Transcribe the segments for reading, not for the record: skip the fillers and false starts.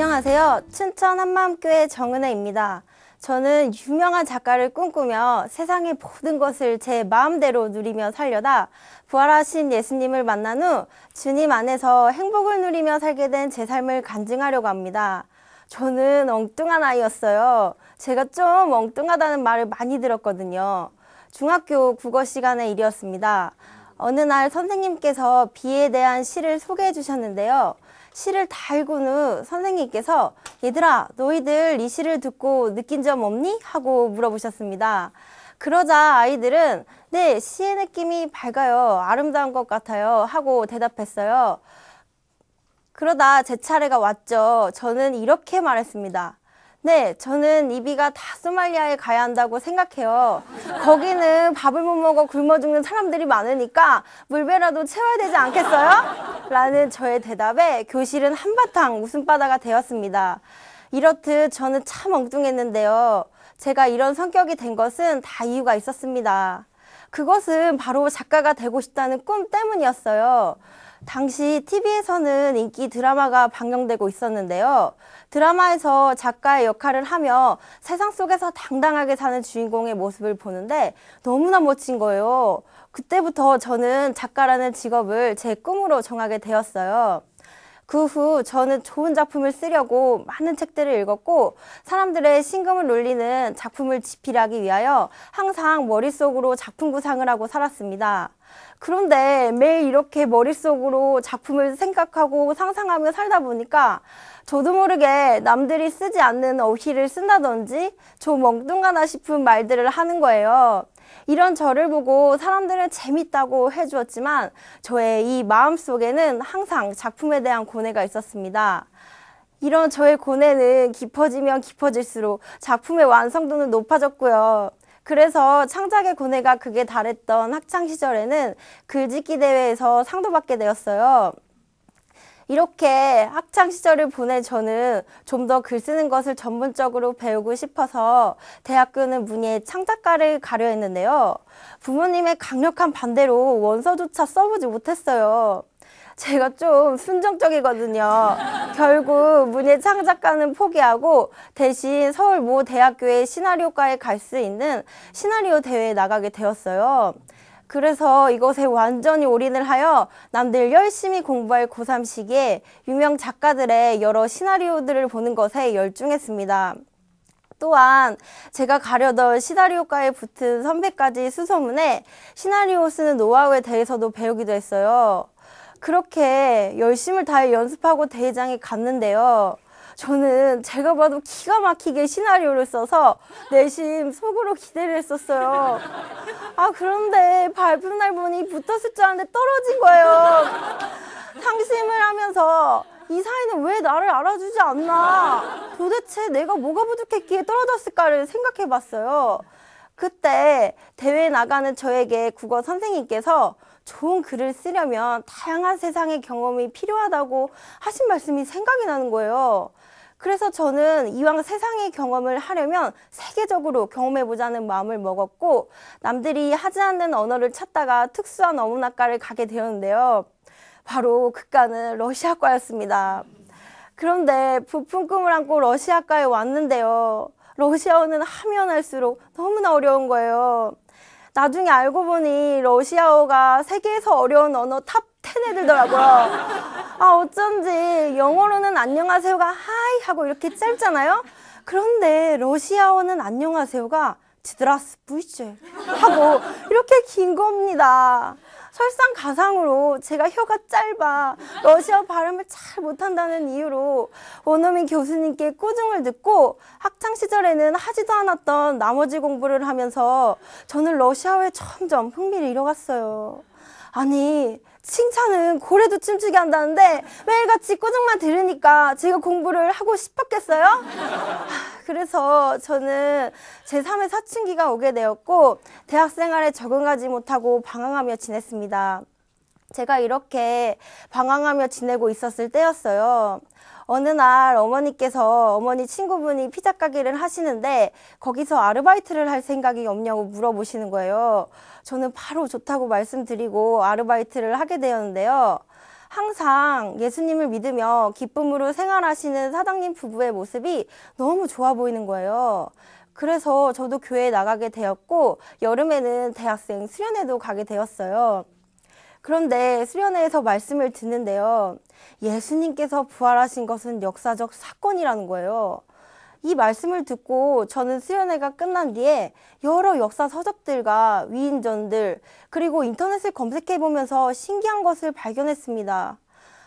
안녕하세요. 춘천 한마음교회 정은혜입니다. 저는 유명한 작가를 꿈꾸며 세상의 모든 것을 제 마음대로 누리며 살려다 부활하신 예수님을 만난 후 주님 안에서 행복을 누리며 살게 된 제 삶을 간증하려고 합니다. 저는 엉뚱한 아이였어요. 제가 좀 엉뚱하다는 말을 많이 들었거든요. 중학교 국어 시간의 일이었습니다. 어느 날 선생님께서 비에 대한 시를 소개해 주셨는데요. 시를 다 읽은 후 선생님께서 얘들아 너희들 이 시를 듣고 느낀 점 없니? 하고 물어보셨습니다. 그러자 아이들은 네, 시의 느낌이 밝아요. 아름다운 것 같아요. 하고 대답했어요. 그러다 제 차례가 왔죠. 저는 이렇게 말했습니다. 네, 저는 이 비가 다 소말리아에 가야 한다고 생각해요. 거기는 밥을 못 먹어 굶어 죽는 사람들이 많으니까 물배라도 채워야 되지 않겠어요? 라는 저의 대답에 교실은 한바탕 웃음바다가 되었습니다. 이렇듯 저는 참 엉뚱했는데요. 제가 이런 성격이 된 것은 다 이유가 있었습니다. 그것은 바로 작가가 되고 싶다는 꿈 때문이었어요. 당시 TV에서는 인기 드라마가 방영되고 있었는데요. 드라마에서 작가의 역할을 하며 세상 속에서 당당하게 사는 주인공의 모습을 보는데 너무나 멋진 거예요. 그때부터 저는 작가라는 직업을 제 꿈으로 정하게 되었어요. 그 후 저는 좋은 작품을 쓰려고 많은 책들을 읽었고 사람들의 심금을 울리는 작품을 집필하기 위하여 항상 머릿속으로 작품 구상을 하고 살았습니다. 그런데 매일 이렇게 머릿속으로 작품을 생각하고 상상하며 살다 보니까 저도 모르게 남들이 쓰지 않는 어휘를 쓴다든지 좀 엉뚱하다 싶은 말들을 하는 거예요. 이런 저를 보고 사람들은 재밌다고 해주었지만 저의 이 마음속에는 항상 작품에 대한 고뇌가 있었습니다. 이런 저의 고뇌는 깊어지면 깊어질수록 작품의 완성도는 높아졌고요. 그래서 창작의 고뇌가 극에 달했던 학창시절에는 글짓기 대회에서 상도 받게 되었어요. 이렇게 학창시절을 보낸 저는 좀 더 글 쓰는 것을 전문적으로 배우고 싶어서 대학교는 문예 창작과를 가려 했는데요. 부모님의 강력한 반대로 원서조차 써보지 못했어요. 제가 좀 순정적이거든요. 결국 문예 창작과는 포기하고 대신 서울 모 대학교의 시나리오과에 갈 수 있는 시나리오 대회에 나가게 되었어요. 그래서 이것에 완전히 올인을 하여 남들 열심히 공부할 고3 시기에 유명 작가들의 여러 시나리오들을 보는 것에 열중했습니다. 또한 제가 가려던 시나리오과에 붙은 선배까지 수소문해 시나리오 쓰는 노하우에 대해서도 배우기도 했어요. 그렇게 열심을 다해 연습하고 대회장에 갔는데요. 저는 제가 봐도 기가 막히게 시나리오를 써서 내심 속으로 기대를 했었어요. 그런데 발표 날 보니 붙었을 줄 알았는데 떨어진 거예요. 상심을 하면서 이 사이는 왜 나를 알아주지 않나? 도대체 내가 뭐가 부족했기에 떨어졌을까를 생각해 봤어요. 그때 대회에 나가는 저에게 국어 선생님께서 좋은 글을 쓰려면 다양한 세상의 경험이 필요하다고 하신 말씀이 생각이 나는 거예요. 그래서 저는 이왕 세상의 경험을 하려면 세계적으로 경험해보자는 마음을 먹었고 남들이 하지 않는 언어를 찾다가 특수한 어문학과를 가게 되었는데요. 바로 그 과는 러시아과였습니다. 그런데 부푼 꿈을 안고 러시아과에 왔는데요. 러시아어는 하면 할수록 너무나 어려운 거예요. 나중에 알고 보니 러시아어가 세계에서 어려운 언어 탑 10에 들더라고요. 어쩐지 영어로는 안녕하세요가 하이 하고 이렇게 짧잖아요. 그런데 러시아어는 안녕하세요가 지드라스 부이체 하고 이렇게 긴 겁니다. 설상가상으로 제가 혀가 짧아 러시아 발음을 잘 못한다는 이유로 원어민 교수님께 꾸중을 듣고 학창시절에는 하지도 않았던 나머지 공부를 하면서 저는 러시아어에 점점 흥미를 잃어갔어요. 아니 칭찬은 고래도 춤추게 한다는데 매일같이 꾸중만 들으니까 제가 공부를 하고 싶었겠어요? 그래서 저는 제3의 사춘기가 오게 되었고 대학생활에 적응하지 못하고 방황하며 지냈습니다. 제가 이렇게 방황하며 지내고 있었을 때였어요. 어느 날 어머니께서 어머니 친구분이 피자 가게를 하시는데 거기서 아르바이트를 할 생각이 없냐고 물어보시는 거예요. 저는 바로 좋다고 말씀드리고 아르바이트를 하게 되었는데요. 항상 예수님을 믿으며 기쁨으로 생활하시는 사장님 부부의 모습이 너무 좋아 보이는 거예요. 그래서 저도 교회에 나가게 되었고 여름에는 대학생 수련회도 가게 되었어요. 그런데 수련회에서 말씀을 듣는데요. 예수님께서 부활하신 것은 역사적 사건이라는 거예요. 이 말씀을 듣고 저는 수련회가 끝난 뒤에 여러 역사 서적들과 위인전들 그리고 인터넷을 검색해보면서 신기한 것을 발견했습니다.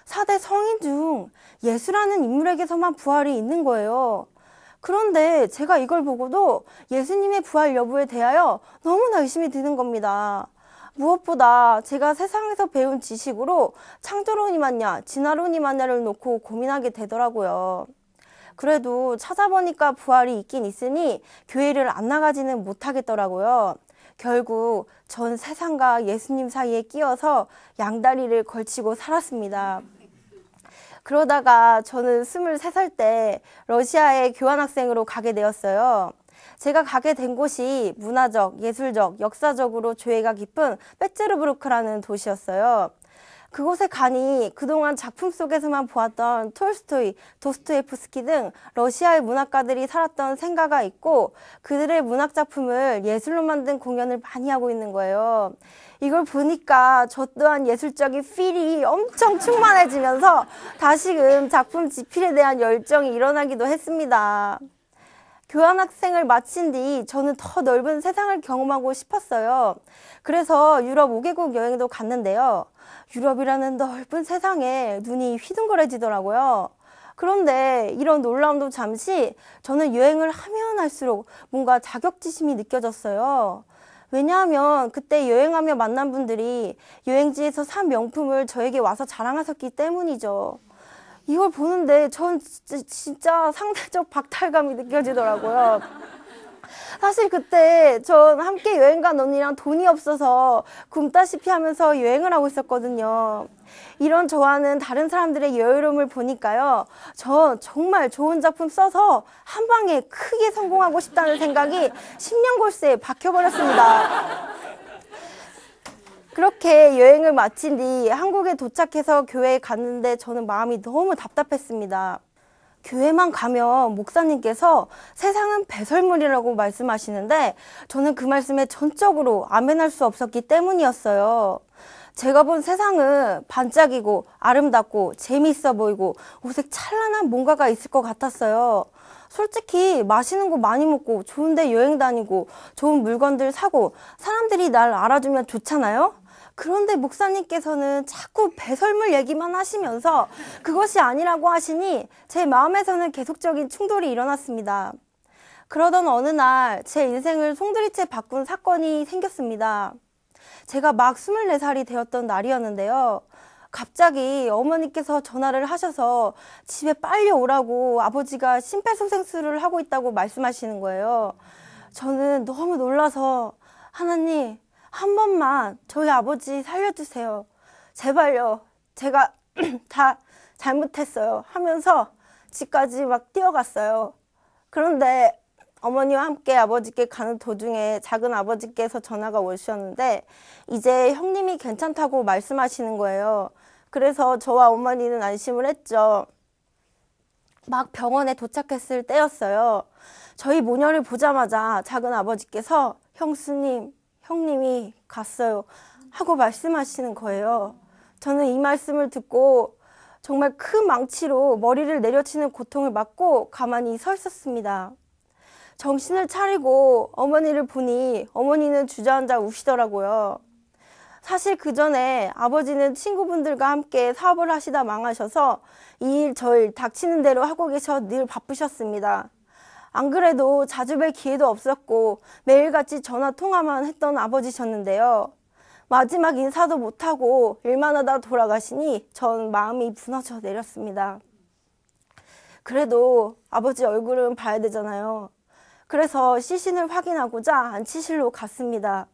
4대 성인 중 예수라는 인물에게서만 부활이 있는 거예요. 그런데 제가 이걸 보고도 예수님의 부활 여부에 대하여 너무나 의심이 드는 겁니다. 무엇보다 제가 세상에서 배운 지식으로 창조론이 맞냐 진화론이 맞냐를 놓고 고민하게 되더라고요. 그래도 찾아보니까 부활이 있긴 있으니 교회를 안 나가지는 못하겠더라고요. 결국 전 세상과 예수님 사이에 끼어서 양다리를 걸치고 살았습니다. 그러다가 저는 23살 때 러시아에 교환학생으로 가게 되었어요. 제가 가게 된 곳이 문화적, 예술적, 역사적으로 조예가 깊은 페테르부르크라는 도시였어요. 그곳에 가니 그동안 작품 속에서만 보았던 톨스토이, 도스토예프스키 등 러시아의 문학가들이 살았던 생가가 있고 그들의 문학작품을 예술로 만든 공연을 많이 하고 있는 거예요. 이걸 보니까 저 또한 예술적인 필이 엄청 충만해지면서 다시금 작품 집필에 대한 열정이 일어나기도 했습니다. 교환학생을 마친 뒤 저는 더 넓은 세상을 경험하고 싶었어요. 그래서 유럽 5개국 여행도 갔는데요. 유럽이라는 넓은 세상에 눈이 휘둥그레지더라고요. 그런데 이런 놀라움도 잠시 저는 여행을 하면 할수록 뭔가 자격지심이 느껴졌어요. 왜냐하면 그때 여행하며 만난 분들이 여행지에서 산 명품을 저에게 와서 자랑하셨기 때문이죠. 이걸 보는데 전 진짜 상대적 박탈감이 느껴지더라고요. 사실 그때 전 함께 여행 간 언니랑 돈이 없어서 굶다시피 하면서 여행을 하고 있었거든요. 이런 저와는 다른 사람들의 여유로움을 보니까요. 전 정말 좋은 작품 써서 한 방에 크게 성공하고 싶다는 생각이 10년 골수에 박혀버렸습니다. 그렇게 여행을 마친 뒤 한국에 도착해서 교회에 갔는데 저는 마음이 너무 답답했습니다. 교회만 가면 목사님께서 세상은 배설물이라고 말씀하시는데 저는 그 말씀에 전적으로 아멘할 수 없었기 때문이었어요. 제가 본 세상은 반짝이고 아름답고 재미있어 보이고 오색 찬란한 뭔가가 있을 것 같았어요. 솔직히 맛있는 거 많이 먹고 좋은데 여행 다니고 좋은 물건들 사고 사람들이 날 알아주면 좋잖아요? 그런데 목사님께서는 자꾸 배설물 얘기만 하시면서 그것이 아니라고 하시니 제 마음에서는 계속적인 충돌이 일어났습니다. 그러던 어느 날 제 인생을 송두리째 바꾼 사건이 생겼습니다. 제가 막 24살이 되었던 날이었는데요. 갑자기 어머니께서 전화를 하셔서 집에 빨리 오라고 아버지가 심폐소생술을 하고 있다고 말씀하시는 거예요. 저는 너무 놀라서 하나님 한 번만 저희 아버지 살려주세요. 제발요. 제가 다 잘못했어요. 하면서 집까지 막 뛰어갔어요. 그런데 어머니와 함께 아버지께 가는 도중에 작은 아버지께서 전화가 오셨는데 이제 형님이 괜찮다고 말씀하시는 거예요. 그래서 저와 어머니는 안심을 했죠. 막 병원에 도착했을 때였어요. 저희 모녀를 보자마자 작은 아버지께서 형수님, 형님이 갔어요 하고 말씀하시는 거예요. 저는 이 말씀을 듣고 정말 큰 망치로 머리를 내려치는 고통을 맞고 가만히 서 있었습니다. 정신을 차리고 어머니를 보니 어머니는 주저앉아 우시더라고요. 사실 그 전에 아버지는 친구분들과 함께 사업을 하시다 망하셔서 이 일 저 일 닥치는 대로 하고 계셔 늘 바쁘셨습니다. 안 그래도 자주 뵐 기회도 없었고 매일같이 전화 통화만 했던 아버지셨는데요. 마지막 인사도 못하고 일만 하다 돌아가시니 전 마음이 무너져 내렸습니다. 그래도 아버지 얼굴은 봐야 되잖아요. 그래서 시신을 확인하고자 안치실로 갔습니다.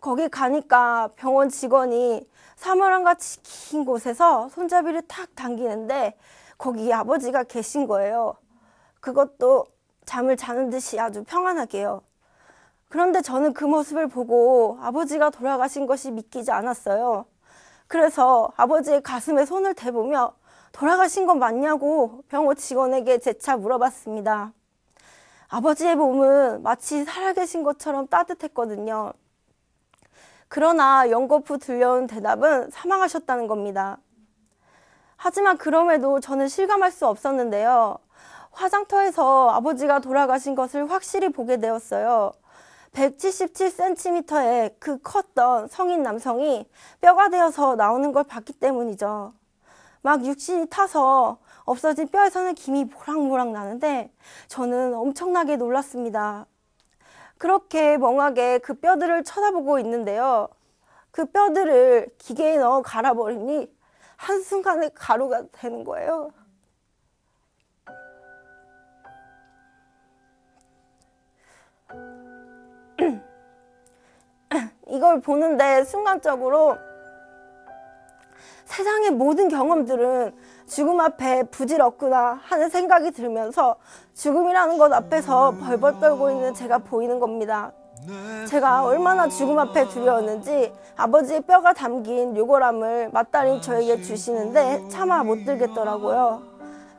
거기 가니까 병원 직원이 사물함같이 긴 곳에서 손잡이를 탁 당기는데 거기 아버지가 계신 거예요. 그것도 잠을 자는 듯이 아주 평안하게요. 그런데 저는 그 모습을 보고 아버지가 돌아가신 것이 믿기지 않았어요. 그래서 아버지의 가슴에 손을 대보며 돌아가신 건 맞냐고 병원 직원에게 재차 물어봤습니다. 아버지의 몸은 마치 살아계신 것처럼 따뜻했거든요. 그러나 연거푸 들려온 대답은 사망하셨다는 겁니다. 하지만 그럼에도 저는 실감할 수 없었는데요. 화장터에서 아버지가 돌아가신 것을 확실히 보게 되었어요. 177cm의 그 컸던 성인 남성이 뼈가 되어서 나오는 걸 봤기 때문이죠. 막 육신이 타서 없어진 뼈에서는 김이 모락모락 나는데 저는 엄청나게 놀랐습니다. 그렇게 멍하게 그 뼈들을 쳐다보고 있는데요. 그 뼈들을 기계에 넣어 갈아버리니 한순간에 가루가 되는 거예요. 이걸 보는데 순간적으로 세상의 모든 경험들은 죽음 앞에 부질없구나 하는 생각이 들면서 죽음이라는 것 앞에서 벌벌 떨고 있는 제가 보이는 겁니다. 제가 얼마나 죽음 앞에 두려웠는지 아버지의 뼈가 담긴 요거람을 맞다니 저에게 주시는데 차마 못 들겠더라고요.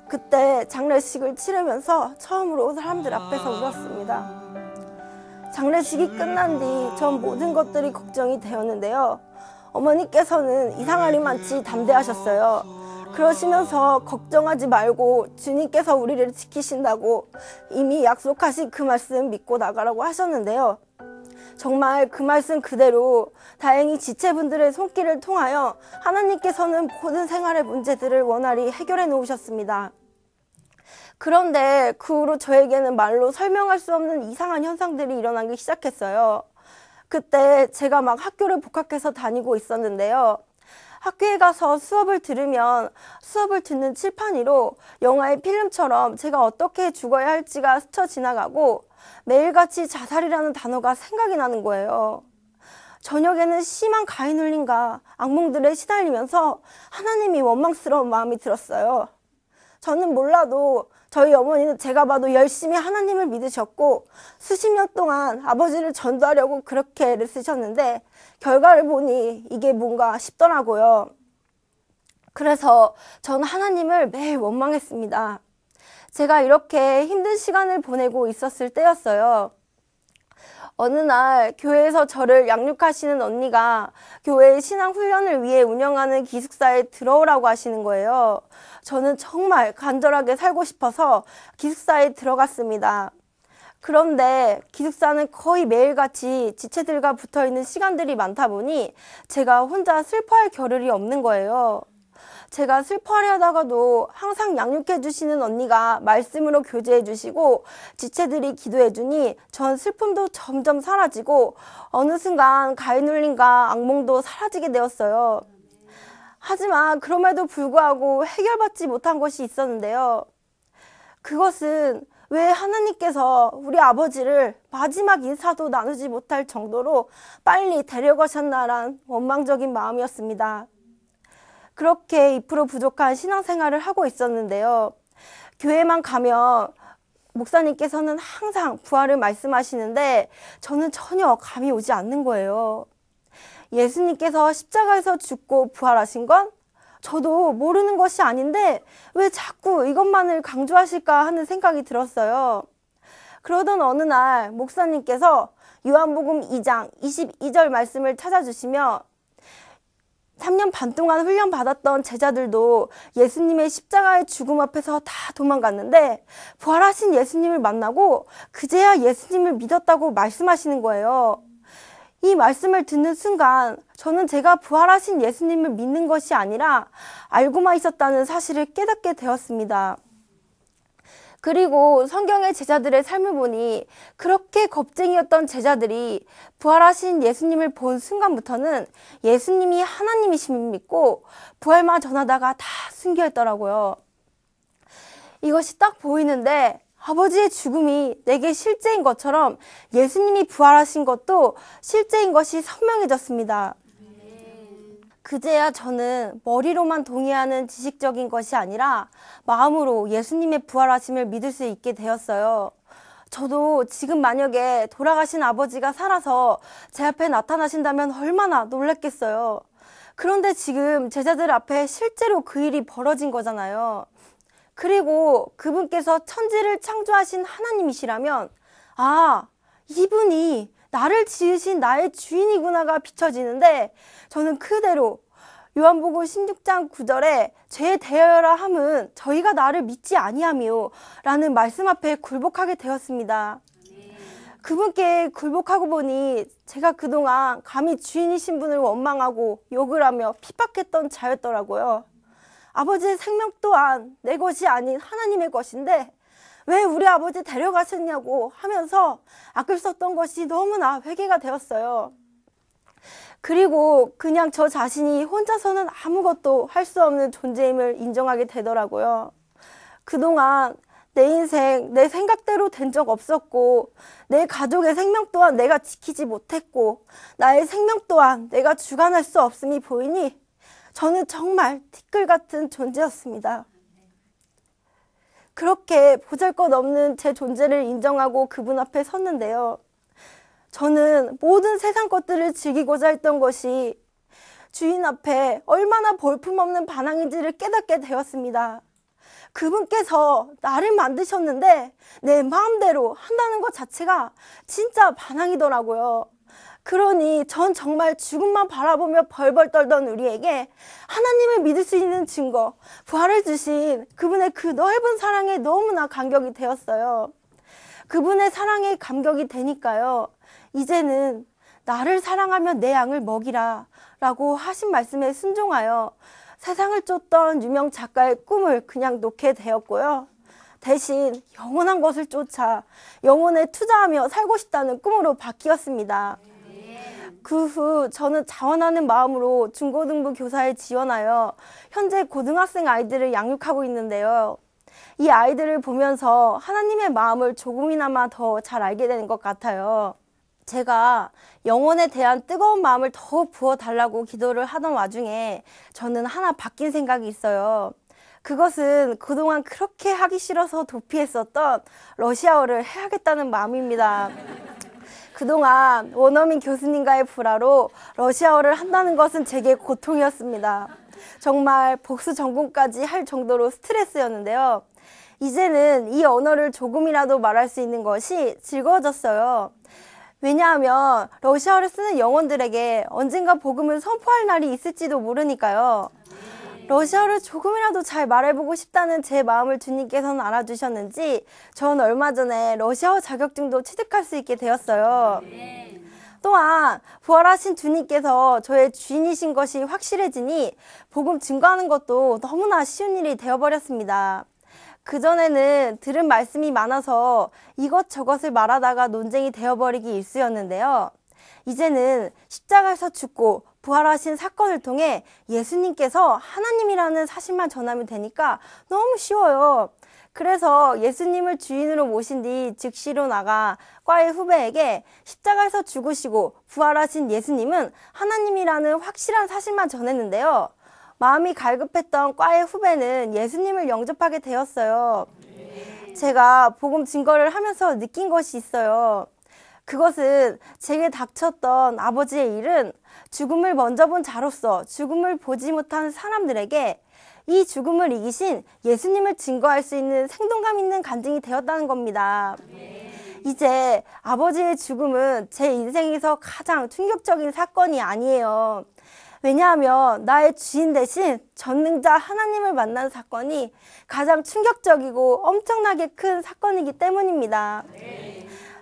그때 장례식을 치르면서 처음으로 사람들 앞에서 울었습니다. 장례식이 끝난 뒤 전 모든 것들이 걱정이 되었는데요. 어머니께서는 이상하리만치 담대하셨어요. 그러시면서 걱정하지 말고 주님께서 우리를 지키신다고 이미 약속하신 그 말씀 믿고 나가라고 하셨는데요. 정말 그 말씀 그대로 다행히 지체분들의 손길을 통하여 하나님께서는 모든 생활의 문제들을 원활히 해결해 놓으셨습니다. 그런데 그 후로 저에게는 말로 설명할 수 없는 이상한 현상들이 일어나기 시작했어요. 그때 제가 막 학교를 복학해서 다니고 있었는데요. 학교에 가서 수업을 들으면 수업을 듣는 칠판 위로 영화의 필름처럼 제가 어떻게 죽어야 할지가 스쳐 지나가고 매일같이 자살이라는 단어가 생각이 나는 거예요. 저녁에는 심한 가해눌림과 악몽들에 시달리면서 하나님이 원망스러운 마음이 들었어요. 저는 몰라도 저희 어머니는 제가 봐도 열심히 하나님을 믿으셨고 수십 년 동안 아버지를 전도하려고 그렇게 애를 쓰셨는데 결과를 보니 이게 뭔가 싶더라고요. 그래서 저는 하나님을 매일 원망했습니다. 제가 이렇게 힘든 시간을 보내고 있었을 때였어요. 어느 날 교회에서 저를 양육하시는 언니가 교회의 신앙훈련을 위해 운영하는 기숙사에 들어오라고 하시는 거예요. 저는 정말 간절하게 살고 싶어서 기숙사에 들어갔습니다. 그런데 기숙사는 거의 매일같이 지체들과 붙어있는 시간들이 많다 보니 제가 혼자 슬퍼할 겨를이 없는 거예요. 제가 슬퍼하려 하다가도 항상 양육해 주시는 언니가 말씀으로 교제해 주시고 지체들이 기도해 주니 전 슬픔도 점점 사라지고 어느 순간 가해눌림과 악몽도 사라지게 되었어요. 하지만 그럼에도 불구하고 해결받지 못한 것이 있었는데요. 그것은 왜 하나님께서 우리 아버지를 마지막 인사도 나누지 못할 정도로 빨리 데려가셨나란 원망적인 마음이었습니다. 그렇게 2% 부족한 신앙생활을 하고 있었는데요. 교회만 가면 목사님께서는 항상 부활을 말씀하시는데 저는 전혀 감이 오지 않는 거예요. 예수님께서 십자가에서 죽고 부활하신 건 저도 모르는 것이 아닌데 왜 자꾸 이것만을 강조하실까 하는 생각이 들었어요. 그러던 어느 날 목사님께서 요한복음 2장 22절 말씀을 찾아주시며 3년 반 동안 훈련받았던 제자들도 예수님의 십자가의 죽음 앞에서 다 도망갔는데 부활하신 예수님을 만나고 그제야 예수님을 믿었다고 말씀하시는 거예요. 이 말씀을 듣는 순간 저는 제가 부활하신 예수님을 믿는 것이 아니라 알고만 있었다는 사실을 깨닫게 되었습니다. 그리고 성경의 제자들의 삶을 보니 그렇게 겁쟁이였던 제자들이 부활하신 예수님을 본 순간부터는 예수님이 하나님이심을 믿고 부활만 전하다가 다 순교했더라고요. 이것이 딱 보이는데 아버지의 죽음이 내게 실제인 것처럼 예수님이 부활하신 것도 실제인 것이 선명해졌습니다. 그제야 저는 머리로만 동의하는 지식적인 것이 아니라 마음으로 예수님의 부활하심을 믿을 수 있게 되었어요. 저도 지금 만약에 돌아가신 아버지가 살아서 제 앞에 나타나신다면 얼마나 놀랐겠어요. 그런데 지금 제자들 앞에 실제로 그 일이 벌어진 거잖아요. 그리고 그분께서 천지를 창조하신 하나님이시라면, 아, 이분이 나를 지으신 나의 주인이구나가 비춰지는데, 저는 그대로 요한복음 16장 9절에 죄 대하여라 함은 저희가 나를 믿지 아니하며 라는 말씀 앞에 굴복하게 되었습니다. 그분께 굴복하고 보니 제가 그동안 감히 주인이신 분을 원망하고 욕을 하며 핍박했던 자였더라고요. 아버지의 생명 또한 내 것이 아닌 하나님의 것인데 왜 우리 아버지 데려가셨냐고 하면서 악을 썼던 것이 너무나 회개가 되었어요. 그리고 그냥 저 자신이 혼자서는 아무것도 할 수 없는 존재임을 인정하게 되더라고요. 그동안 내 인생, 내 생각대로 된 적 없었고 내 가족의 생명 또한 내가 지키지 못했고 나의 생명 또한 내가 주관할 수 없음이 보이니 저는 정말 티끌 같은 존재였습니다. 그렇게 보잘것없는 제 존재를 인정하고 그분 앞에 섰는데요. 저는 모든 세상 것들을 즐기고자 했던 것이 주인 앞에 얼마나 볼품없는 반항인지를 깨닫게 되었습니다. 그분께서 나를 만드셨는데 내 마음대로 한다는 것 자체가 진짜 반항이더라고요. 그러니 전 정말 죽음만 바라보며 벌벌 떨던 우리에게 하나님을 믿을 수 있는 증거, 부활을 주신 그분의 그 넓은 사랑에 너무나 감격이 되었어요. 그분의 사랑에 감격이 되니까요. 이제는 나를 사랑하며 내 양을 먹이라 라고 하신 말씀에 순종하여 세상을 쫓던 유명 작가의 꿈을 그냥 놓게 되었고요. 대신 영원한 것을 쫓아 영혼에 투자하며 살고 싶다는 꿈으로 바뀌었습니다. 그 후 저는 자원하는 마음으로 중고등부 교사에 지원하여 현재 고등학생 아이들을 양육하고 있는데요. 이 아이들을 보면서 하나님의 마음을 조금이나마 더 잘 알게 되는 것 같아요. 제가 영혼에 대한 뜨거운 마음을 더 부어달라고 기도를 하던 와중에 저는 하나 바뀐 생각이 있어요. 그것은 그동안 그렇게 하기 싫어서 도피했었던 러시아어를 해야겠다는 마음입니다. 그동안 원어민 교수님과의 불화로 러시아어를 한다는 것은 제게 고통이었습니다. 정말 복수 전공까지 할 정도로 스트레스였는데요. 이제는 이 언어를 조금이라도 말할 수 있는 것이 즐거워졌어요. 왜냐하면 러시아어를 쓰는 영혼들에게 언젠가 복음을 선포할 날이 있을지도 모르니까요. 러시아어를 조금이라도 잘 말해보고 싶다는 제 마음을 주님께서는 알아주셨는지 전 얼마 전에 러시아어 자격증도 취득할 수 있게 되었어요. 또한 부활하신 주님께서 저의 주인이신 것이 확실해지니 복음 증거하는 것도 너무나 쉬운 일이 되어버렸습니다. 그전에는 들은 말씀이 많아서 이것저것을 말하다가 논쟁이 되어버리기 일쑤였는데요. 이제는 십자가에서 죽고 부활하신 사건을 통해 예수님께서 하나님이라는 사실만 전하면 되니까 너무 쉬워요. 그래서 예수님을 주인으로 모신 뒤 즉시로 나가 과의 후배에게 십자가에서 죽으시고 부활하신 예수님은 하나님이라는 확실한 사실만 전했는데요. 마음이 갈급했던 과의 후배는 예수님을 영접하게 되었어요. 제가 복음 증거를 하면서 느낀 것이 있어요. 그것은 제게 닥쳤던 아버지의 일은 죽음을 먼저 본 자로서 죽음을 보지 못한 사람들에게 이 죽음을 이기신 예수님을 증거할 수 있는 생동감 있는 간증이 되었다는 겁니다. 이제 아버지의 죽음은 제 인생에서 가장 충격적인 사건이 아니에요. 왜냐하면 나의 주인 대신 전능자 하나님을 만난 사건이 가장 충격적이고 엄청나게 큰 사건이기 때문입니다.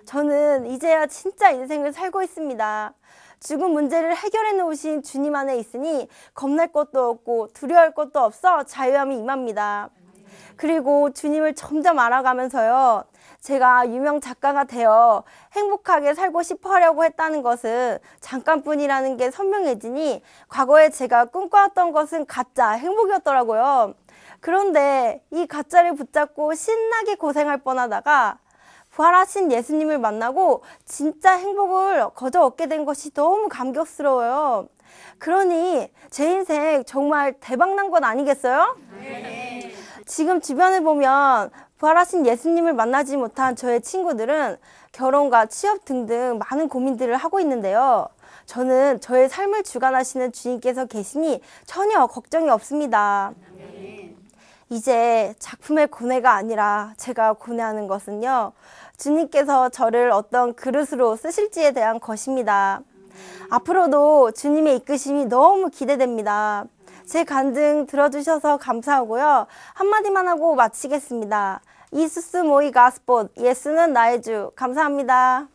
저는 이제야 진짜 인생을 살고 있습니다. 죽음 문제를 해결해 놓으신 주님 안에 있으니 겁날 것도 없고 두려워할 것도 없어 자유함이 임합니다. 그리고 주님을 점점 알아가면서요. 제가 유명 작가가 되어 행복하게 살고 싶어 하려고 했다는 것은 잠깐뿐이라는 게 선명해지니 과거에 제가 꿈꿔왔던 것은 가짜 행복이었더라고요. 그런데 이 가짜를 붙잡고 신나게 고생할 뻔하다가 부활하신 예수님을 만나고 진짜 행복을 거저 얻게 된 것이 너무 감격스러워요. 그러니 제 인생 정말 대박난 건 아니겠어요? 네. 지금 주변을 보면 부활하신 예수님을 만나지 못한 저의 친구들은 결혼과 취업 등등 많은 고민들을 하고 있는데요. 저는 저의 삶을 주관하시는 주님께서 계시니 전혀 걱정이 없습니다. 이제 작품의 고뇌가 아니라 제가 고뇌하는 것은요, 주님께서 저를 어떤 그릇으로 쓰실지에 대한 것입니다. 앞으로도 주님의 이끄심이 너무 기대됩니다. 제 간증 들어주셔서 감사하고요. 한마디만 하고 마치겠습니다. 이수스 모이 가스폿, 예수는 나의 주. 감사합니다.